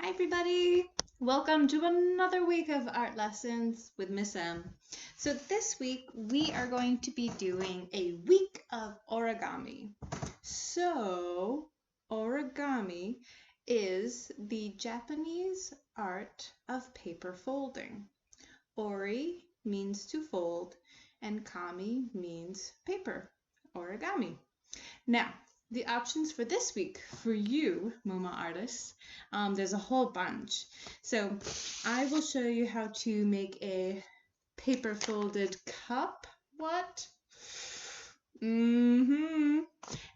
Hi everybody! Welcome to another week of art lessons with Miss M. So this week we are going to be doing a week of origami. So origami is the Japanese art of paper folding. Ori means to fold and kami means paper, origami. Now, the options for this week for you, Momot artists, there's a whole bunch. So I will show you how to make a paper folded cup. What? It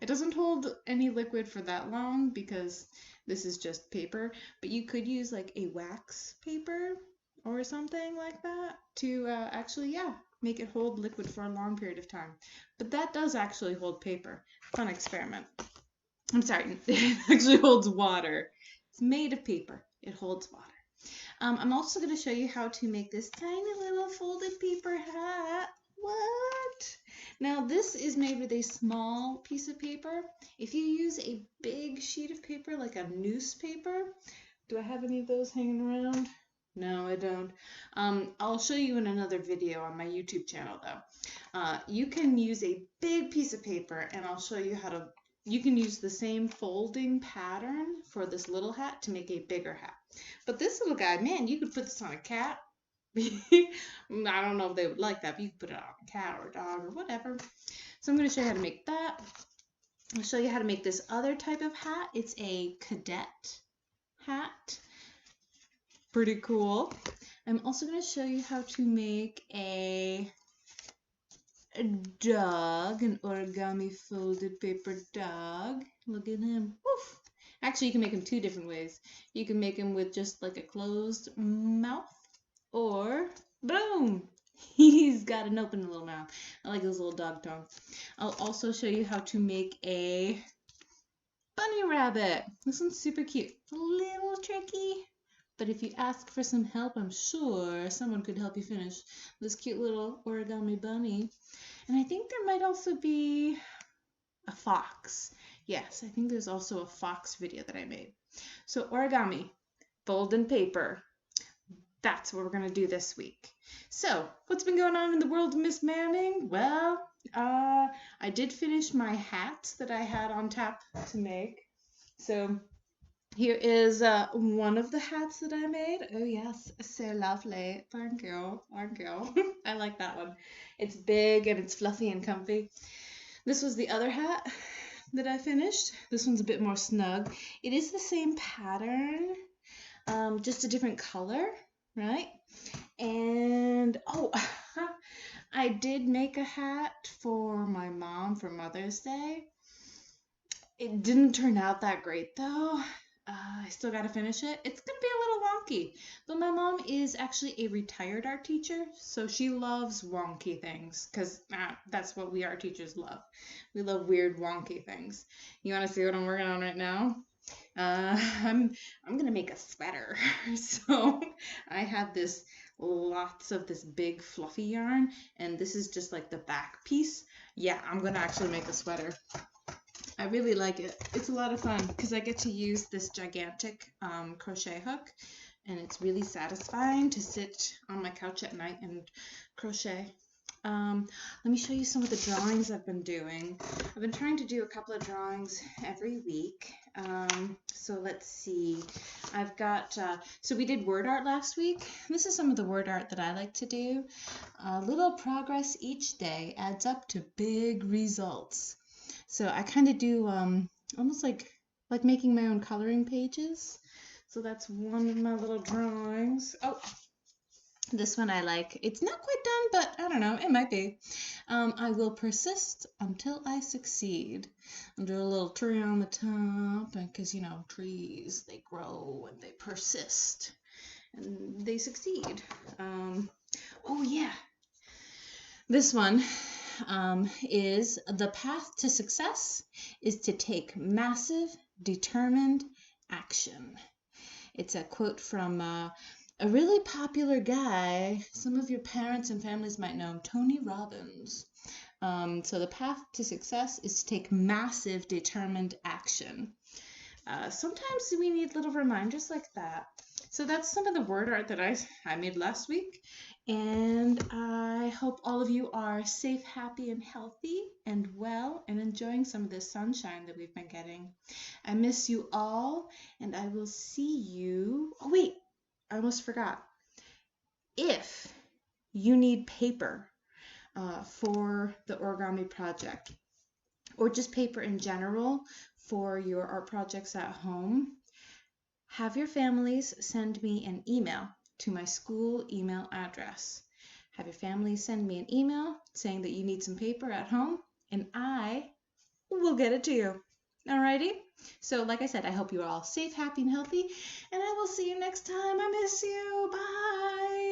doesn't hold any liquid for that long because this is just paper, but you could use like a wax paper or something like that to actually, make it hold liquid for a long period of time. But that does actually hold paper. Fun experiment. I'm sorry, it actually holds water. It's made of paper. It holds water. I'm also going to show you how to make this tiny little folded paper hat. What? Now this is made with a small piece of paper. If you use a big sheet of paper like a newspaper, do I have any of those hanging around? No, I don't. I'll show you in another video on my YouTube channel though. You can use a big piece of paper and I'll show you how to, you can use the same folding pattern for this little hat to make a bigger hat. But this little guy, man, you could put this on a cat. I don't know if they would like that, but you could put it on a cat or a dog or whatever. So I'm going to show you how to make that. I'll show you how to make this other type of hat. It's a cadet hat. Pretty cool. I'm also going to show you how to make a dog, an origami folded paper dog. Look at him. Woof. Actually, you can make him two different ways. You can make him with just like a closed mouth, or boom, he's got an open little mouth. I like his little dog tongue. I'll also show you how to make a bunny rabbit. This one's super cute. It's a little tricky, but if you ask for some help, I'm sure someone could help you finish this cute little origami bunny. And I think there might also be a fox. Yes, I think there's also a fox video that I made. So origami, fold in paper. That's what we're going to do this week. So, what's been going on in the world of Miss Manning? Well, I did finish my hat that I had on tap to make. So, here is one of the hats that I made. Oh yes, so lovely. Thank you. Thank you. I like that one. It's big and it's fluffy and comfy. This was the other hat that I finished. This one's a bit more snug. It is the same pattern, just a different color, right? And oh, I did make a hat for my mom for Mother's Day. It didn't turn out that great though. I still got to finish it. It's going to be a little wonky. But my mom is actually a retired art teacher, so she loves wonky things because that's what we art teachers love. We love weird, wonky things. You want to see what I'm working on right now? I'm going to make a sweater. So I have lots of this big fluffy yarn, and this is just like the back piece. Yeah, I'm going to actually make a sweater. I really like it. It's a lot of fun because I get to use this gigantic crochet hook, and it's really satisfying to sit on my couch at night and crochet. Let me show you some of the drawings I've been doing. I've been trying to do a couple of drawings every week. So let's see. I've got, so we did word art last week. This is some of the word art that I like to do. A little progress each day adds up to big results. So I kind of do almost like making my own coloring pages. So that's one of my little drawings. Oh, this one I like. It's not quite done, but I don't know. It might be. I will persist until I succeed. I'll do a little tree on the top because, you know, trees, they grow and they persist and they succeed. Oh, yeah. This one is the path to success is to take massive, determined action. It's a quote from a really popular guy. Some of your parents and families might know him, Tony Robbins. So the path to success is to take massive, determined action. sometimes we need little reminders like that. So that's some of the word art that I made last week. And I hope all of you are safe, happy, and healthy and well and enjoying some of this sunshine that we've been getting. I miss you all, and I will see you. Oh, wait, I almost forgot. If you need paper for the origami project, or just paper in general for your art projects at home, have your families send me an email to my school email address. Have your families send me an email saying that you need some paper at home, and I will get it to you. Alrighty? So, like I said, I hope you're all safe, happy, and healthy, and I will see you next time. I miss you. Bye.